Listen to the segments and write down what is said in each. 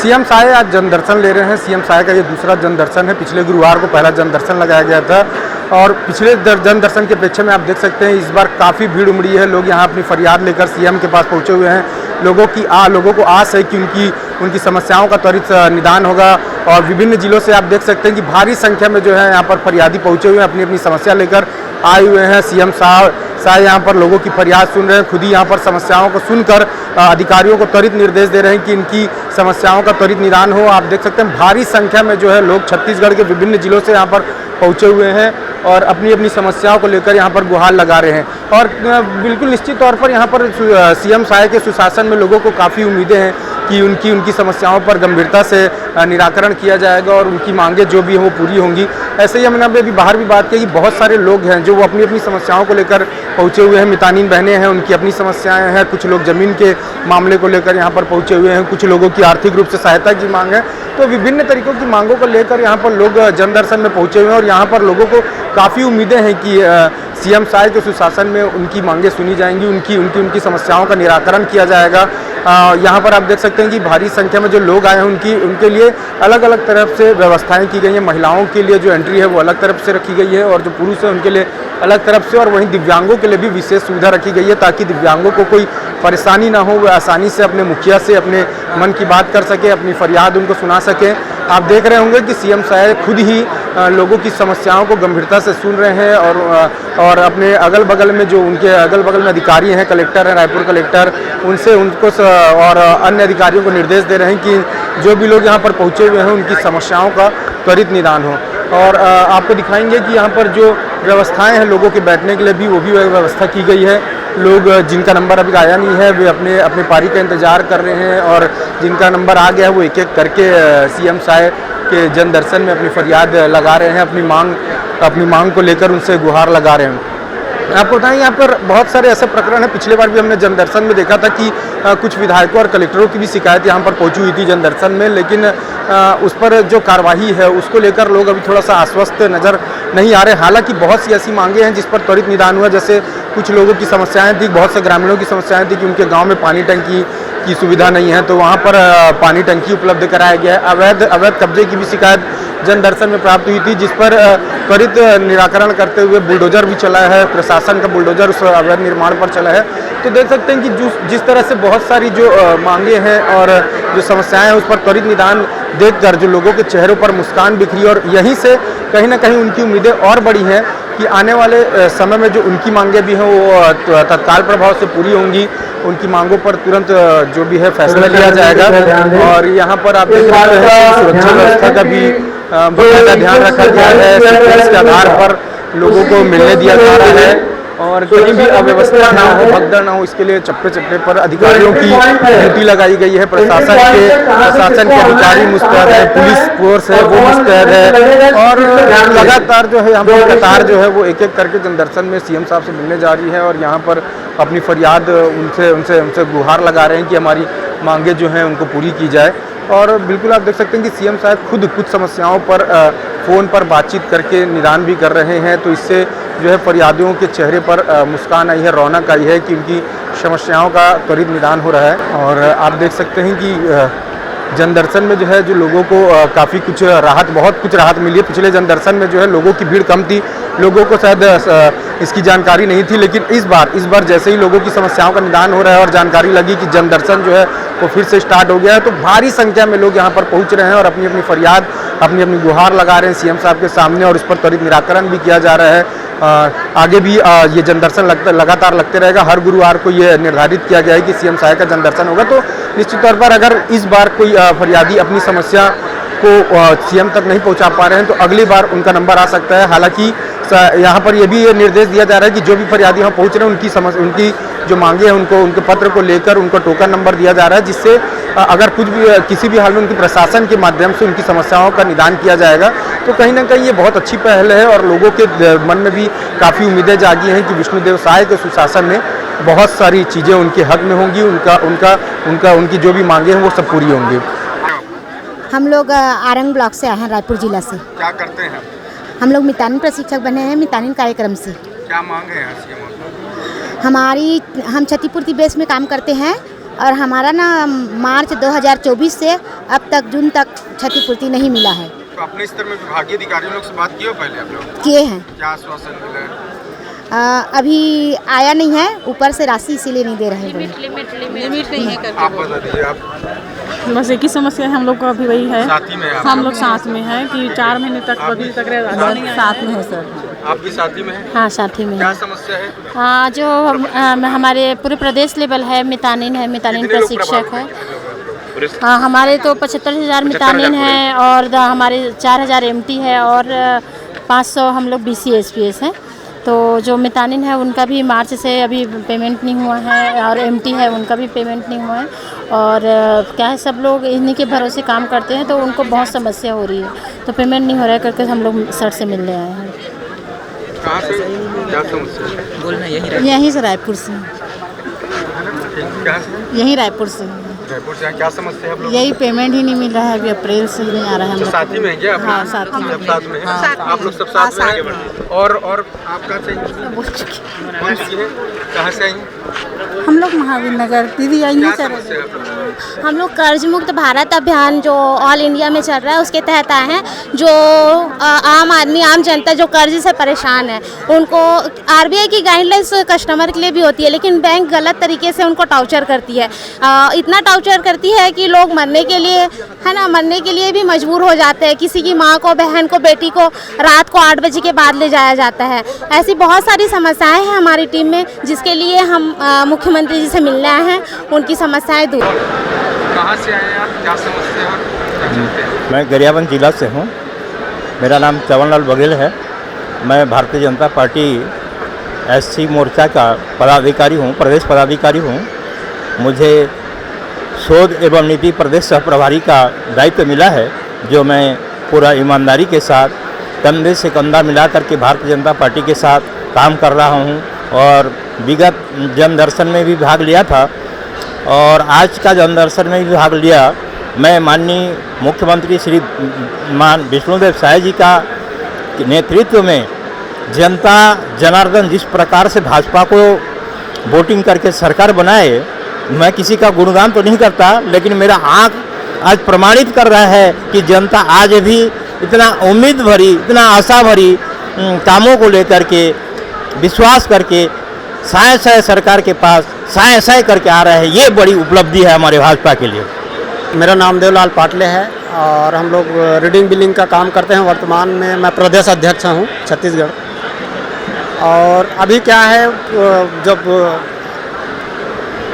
CM Sai आज जन दर्शन ले रहे हैं। सीएम साय का ये दूसरा जन दर्शन है। पिछले गुरुवार को पहला जन दर्शन लगाया गया था और पिछले जन दर्शन के अपेक्षा में आप देख सकते हैं इस बार काफ़ी भीड़ उमड़ी है। लोग यहाँ अपनी फरियाद लेकर सीएम के पास पहुँचे हुए हैं। लोगों को आस है कि उनकी समस्याओं का त्वरित निदान होगा और विभिन्न जिलों से आप देख सकते हैं कि भारी संख्या में जो है यहाँ पर फरियादी पहुँचे हुए हैं, अपनी अपनी समस्या लेकर आए हुए हैं। सीएम साय यहाँ पर लोगों की फरियाद सुन रहे हैं, खुद ही यहाँ पर समस्याओं को सुनकर अधिकारियों को त्वरित निर्देश दे रहे हैं कि इनकी समस्याओं का त्वरित निदान हो। आप देख सकते हैं भारी संख्या में जो है लोग छत्तीसगढ़ के विभिन्न जिलों से यहाँ पर पहुँचे हुए हैं और अपनी अपनी समस्याओं को लेकर यहाँ पर गुहार लगा रहे हैं। और बिल्कुल निश्चित तौर पर यहाँ पर सीएम साय के सुशासन में लोगों को काफ़ी उम्मीदें हैं कि उनकी समस्याओं पर गंभीरता से निराकरण किया जाएगा और उनकी मांगें जो भी हैं वो पूरी होंगी। ऐसे ही हमने अभी बाहर भी बात की कि बहुत सारे लोग हैं जो वो अपनी अपनी समस्याओं को लेकर पहुँचे हुए हैं। मितानीन बहनें हैं, उनकी अपनी समस्याएं हैं। कुछ लोग ज़मीन के मामले को लेकर यहाँ पर पहुँचे हुए हैं। कुछ लोगों की आर्थिक रूप से सहायता की मांग है। तो विभिन्न तरीक़ों की मांगों को लेकर यहाँ पर लोग जन दर्शन में पहुँचे हुए हैं और यहाँ पर लोगों को काफ़ी उम्मीदें हैं कि सीएम साय के सुशासन में उनकी मांगें सुनी जाएंगी, उनकी समस्याओं का निराकरण किया जाएगा। यहाँ पर आप देख सकते हैं कि भारी संख्या में जो लोग आए हैं उनके लिए अलग अलग तरफ से व्यवस्थाएं की गई हैं। महिलाओं के लिए जो एंट्री है वो अलग तरफ से रखी गई है और जो पुरुष है उनके लिए अलग तरफ से, और वहीं दिव्यांगों के लिए भी विशेष सुविधा रखी गई है ताकि दिव्यांगों को कोई परेशानी ना हो, वो आसानी से अपने मुखिया से अपने मन की बात कर सके, अपनी फरियाद उनको सुना सकें। आप देख रहे होंगे कि सीएम साय खुद ही लोगों की समस्याओं को गंभीरता से सुन रहे हैं और अपने अगल बगल में जो उनके अगल बगल में अधिकारी हैं, कलेक्टर हैं, रायपुर कलेक्टर, उनको और अन्य अधिकारियों को निर्देश दे रहे हैं कि जो भी लोग यहाँ पर पहुँचे हुए हैं उनकी समस्याओं का त्वरित निदान हो। और आपको दिखाएंगे कि यहाँ पर जो व्यवस्थाएं हैं लोगों के बैठने के लिए भी वो भी व्यवस्था की गई है। लोग जिनका नंबर अभी आया नहीं है वे अपने पारी का इंतज़ार कर रहे हैं और जिनका नंबर आ गया है वो एक एक करके सीएम साय के जन दर्शन में अपनी फरियाद लगा रहे हैं, अपनी मांग को लेकर उनसे गुहार लगा रहे हैं। आपको बताएं यहाँ पर बहुत सारे ऐसे प्रकरण हैं। पिछले बार भी हमने जन दर्शन में देखा था कि कुछ विधायकों और कलेक्टरों की भी शिकायत यहाँ पर पहुँची हुई थी जन दर्शन में, लेकिन उस पर जो कार्रवाई है उसको लेकर लोग अभी थोड़ा सा आश्वस्त नज़र नहीं आ रहे। हालांकि बहुत सी ऐसी मांगे हैं जिस पर त्वरित निदान हुआ। जैसे कुछ लोगों की समस्याएं थी, बहुत से ग्रामीणों की समस्याएं थी कि उनके गाँव में पानी टंकी की सुविधा नहीं है, तो वहाँ पर पानी टंकी उपलब्ध कराया गया है। अवैध कब्जे की भी शिकायत जन दर्शन में प्राप्त हुई थी, जिस पर त्वरित निराकरण करते हुए बुलडोजर भी चला है, प्रशासन का बुलडोजर उस अवैध निर्माण पर चला है। तो देख सकते हैं कि जिस तरह से बहुत सारी जो मांगे हैं और जो समस्याएं हैं उस पर त्वरित निदान देखकर जो लोगों के चेहरों पर मुस्कान बिखरी और यहीं से कहीं ना कहीं उनकी उम्मीदें और बड़ी हैं कि आने वाले समय में जो उनकी मांगें भी हैं वो तत्काल प्रभाव से पूरी होंगी। उनकी मांगों पर तुरंत जो भी है फैसला लिया जाएगा। और यहाँ पर आप देख सकते हैं सुरक्षा व्यवस्था का भी बकायदा ध्यान रखा गया है। इसके आधार पर लोगों को मिलने दिया जा रहा है और कहीं भी अव्यवस्था ना हो, भगदड़ ना हो, इसके लिए चप्पे चप्पे पर अधिकारियों की ड्यूटी लगाई गई है। प्रशासन के अधिकारी मुस्तैद है, पुलिस फोर्स है वो मुस्तैद है और लगातार जो है यहाँ पर कतार जो है वो एक एक करके जन दर्शन में सीएम साहब से मिलने जा रही है और यहाँ पर अपनी फरियाद उनसे गुहार लगा रहे हैं कि हमारी मांगे जो हैं उनको पूरी की जाए। और बिल्कुल आप देख सकते हैं कि सीएम साहब खुद कुछ समस्याओं पर फ़ोन पर बातचीत करके निदान भी कर रहे हैं। तो इससे जो है फरियादियों के चेहरे पर मुस्कान आई है, रौनक आई है कि उनकी समस्याओं का त्वरित निदान हो रहा है। और आप देख सकते हैं कि जन दर्शन में जो है जो लोगों को काफ़ी बहुत कुछ राहत मिली है। पिछले जन दर्शन में जो है लोगों की भीड़ कम थी, लोगों को शायद इसकी जानकारी नहीं थी, लेकिन इस बार जैसे ही लोगों की समस्याओं का निदान हो रहा है और जानकारी लगी कि जन दर्शन जो है वो फिर से स्टार्ट हो गया है, तो भारी संख्या में लोग यहाँ पर पहुँच रहे हैं और अपनी अपनी फरियाद अपनी गुहार लगा रहे हैं सीएम साहब के सामने और उस पर त्वरित निराकरण भी किया जा रहा है। आगे भी ये जन दर्शन लगातार लगते रहेगा। हर गुरुवार को ये निर्धारित किया गया है कि सीएम साय का जन दर्शन होगा। तो निश्चित तौर पर अगर इस बार कोई फरियादी अपनी समस्या को सीएम तक नहीं पहुंचा पा रहे हैं तो अगली बार उनका नंबर आ सकता है। हालांकि यहाँ पर यह भी निर्देश दिया जा रहा है कि जो भी फरियादी यहाँ पहुँच रहे हैं उनकी जो मांगे हैं उनके पत्र को लेकर उनको टोकन नंबर दिया जा रहा है, जिससे अगर किसी भी हाल में उनकी प्रशासन के माध्यम से उनकी समस्याओं का निदान किया जाएगा। तो कहीं ना कहीं ये बहुत अच्छी पहल है और लोगों के मन में भी काफ़ी उम्मीदें जागी हैं कि विष्णुदेव साय के सुशासन में बहुत सारी चीज़ें उनके हक में होंगी, उनकी जो भी मांगे हैं वो सब पूरी होंगी। हम लोग आरंग ब्लॉक से आए हैं, रायपुर जिला से। क्या करते हैं? हम लोग मितानिन प्रशिक्षक बने हैं, मितानिन कार्यक्रम से। क्या मांग है? हम क्षतिपूर्ति बेस में काम करते हैं और हमारा ना मार्च 2024 से अब तक जून तक क्षतिपूर्ति नहीं मिला है। तो अपने स्तर में विभागीय अधिकारियों लोग से बात की हो पहले आप लोग? किए हैं। क्या आश्वासन मिला है? अभी आया नहीं है, ऊपर से राशि इसीलिए नहीं दे रहे हैं। लिमिट नहीं है करके आप बता दीजिए। आप बस एक ही समस्या है हम लोग को अभी वही है, साथी में आप हम लोग साथ में हैं कि 4 महीने तक अभी तक साथ में है सर। आप भी साथी में हैं? हाँ, साथी में क्या है। समस्या है? जो हमारे पूरे प्रदेश लेवल है, मितानिन कितने लोग प्रशिक्षक है। प्रभावित हैं? हाँ, हमारे तो 75,000 मितानिन है और हमारे 4,000 एमटी है और 500 हम लोग BC SPS हैं। तो जो मितानिन है उनका भी मार्च से अभी पेमेंट नहीं हुआ है और एमटी है उनका भी पेमेंट नहीं हुआ है। और क्या है, सब लोग इन्हीं के भरोसे काम करते हैं तो उनको बहुत समस्या हो रही है, तो पेमेंट नहीं हो रहा है करके हम लोग सर से मिलने आए हैं। कहाँ से? क्या समस्या है? बोलना यहीं से रायपुर से। क्या से? यहीं रायपुर से। जयपुर से क्या समस्या है आप लोग? यही पेमेंट ही नहीं मिल रहा है, अभी अप्रैल से नहीं आ रहा है। हम तो लोग साथी में हैं क्या आप? हाँ, साथ में। सब साथ में हैं? आप लोग सब साथ में हैं? और आपका चाहिए? कहाँ से आई? हम लोग महावीर नगर दीदी आई क्या नहीं सर। समस्या है आप लोग? हम लोग कर्ज मुक्त भारत अभियान जो ऑल इंडिया में चल रहा है उसके तहत आए हैं। जो आम आदमी, आम जनता जो कर्ज से परेशान है उनको RBI की गाइडलाइंस कस्टमर के लिए भी होती है, लेकिन बैंक गलत तरीके से उनको टाउचर करती है। इतना टाउचर करती है कि लोग मरने के लिए, है ना, मरने के लिए भी मजबूर हो जाते हैं। किसी की माँ को, बहन को, बेटी को रात को 8 बजे के बाद ले जाया जाता है। ऐसी बहुत सारी समस्याएं हैं हमारी टीम में, जिसके लिए हम मुख्यमंत्री जी से मिलने आए हैं, उनकी समस्याएं दूर। कहाँ से आए आप? क्या समस्या है? क्या चाहते हैं? मैं गरियाबंद जिला से हूँ। मेरा नाम चवनलाल बघेल है। मैं भारतीय जनता पार्टी SC मोर्चा का पदाधिकारी हूँ, प्रदेश पदाधिकारी हूँ। मुझे शोध एवं नीति प्रदेश सह प्रभारी का दायित्व मिला है, जो मैं पूरा ईमानदारी के साथ कंधे से कंधा मिला करके भारतीय जनता पार्टी के साथ काम कर रहा हूँ। और विगत जनदर्शन में भी भाग लिया था और आज का जनदर्शन में भी भाग लिया। मैं माननीय मुख्यमंत्री श्री मान विष्णुदेव साय जी का नेतृत्व में जनता जनार्दन जिस प्रकार से भाजपा को वोटिंग करके सरकार बनाए, मैं किसी का गुणगान तो नहीं करता, लेकिन मेरा आँख आज प्रमाणित कर रहा है कि जनता आज भी इतना उम्मीद भरी, इतना आशा भरी कामों को लेकर के विश्वास करके साय साय सरकार के पास साय साय करके आ रहा है। ये बड़ी उपलब्धि है हमारे भाजपा के लिए। मेरा नाम देवलाल पाटले है और हम लोग रीडिंग बिलिंग का काम करते हैं। वर्तमान में मैं प्रदेश अध्यक्ष हूँ छत्तीसगढ़। और अभी क्या है, जब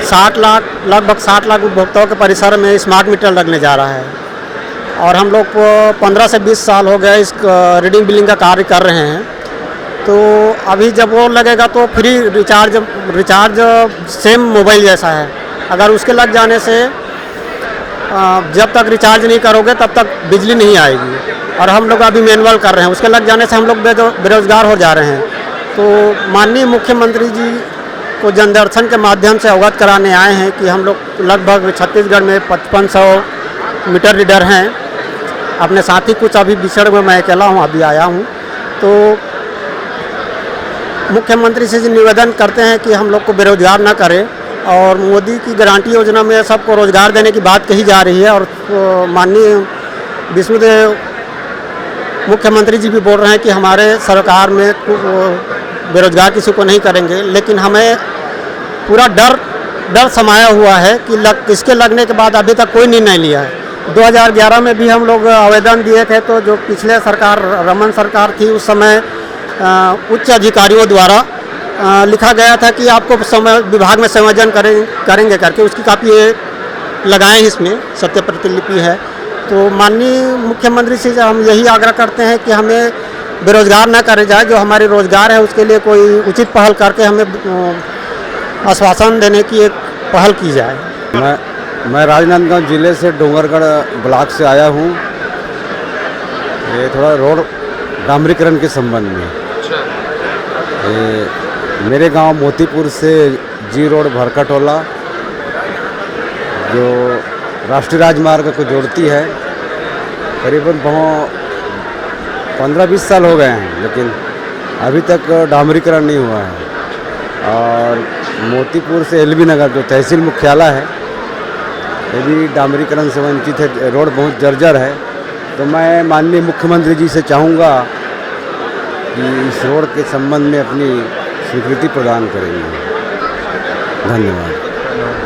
60 लाख, लगभग 60 लाख उपभोक्ताओं के परिसर में स्मार्ट मीटर लगने जा रहा है और हम लोग को 15 से 20 साल हो गए इस रीडिंग बिलिंग का कार्य कर रहे हैं। तो अभी जब वो लगेगा तो फ्री रिचार्ज सेम मोबाइल जैसा है। अगर उसके लग जाने से जब तक रिचार्ज नहीं करोगे तब तक बिजली नहीं आएगी। और हम लोग अभी मैनुअल कर रहे हैं, उसके लग जाने से हम लोग बेरोजगार हो जा रहे हैं। तो माननीय मुख्यमंत्री जी को जनदर्शन के माध्यम से अवगत कराने आए हैं कि हम लोग लगभग छत्तीसगढ़ में 5500 मीटर रीडर हैं। अपने साथी कुछ अभी बिछड़ में मैं अकेला हूँ, अभी आया हूँ। तो मुख्यमंत्री से निवेदन करते हैं कि हम लोग को बेरोजगार ना करें और मोदी की गारंटी योजना में सबको रोजगार देने की बात कही जा रही है। और माननीय विष्णुदेव मुख्यमंत्री जी भी बोल रहे हैं कि हमारे सरकार में बेरोजगार किसी को नहीं करेंगे, लेकिन हमें पूरा डर समाया हुआ है कि किसके लगने के बाद अभी तक कोई निर्णय लिया है। 2011 में भी हम लोग आवेदन दिए थे, तो जो पिछले सरकार रमन सरकार थी उस समय उच्च अधिकारियों द्वारा लिखा गया था कि आपको विभाग में संयोजन करेंगे करके, उसकी काफ़ी लगाएं इसमें सत्य प्रतिलिपि है। तो माननीय मुख्यमंत्री से हम यही आग्रह करते हैं कि हमें बेरोजगार ना करे जाए, जो हमारे रोजगार है उसके लिए कोई उचित पहल करके हमें आश्वासन देने की एक पहल की जाए। मैं राजनांदगांव जिले से डोंगरगढ़ ब्लॉक से आया हूँ। ये थोड़ा रोड डामरीकरण के संबंध में। मेरे गांव मोतीपुर से जी रोड भरकटोला जो राष्ट्रीय राजमार्ग को जोड़ती है, करीबन 15-20 साल हो गए हैं, लेकिन अभी तक डामरीकरण नहीं हुआ है। और मोतीपुर से LB नगर जो तहसील मुख्यालय है ये भी डामरीकरण से वंचित है, रोड बहुत जर्जर है। तो मैं माननीय मुख्यमंत्री जी से चाहूँगा कि इस रोड के संबंध में अपनी स्वीकृति प्रदान करेंगे। धन्यवाद।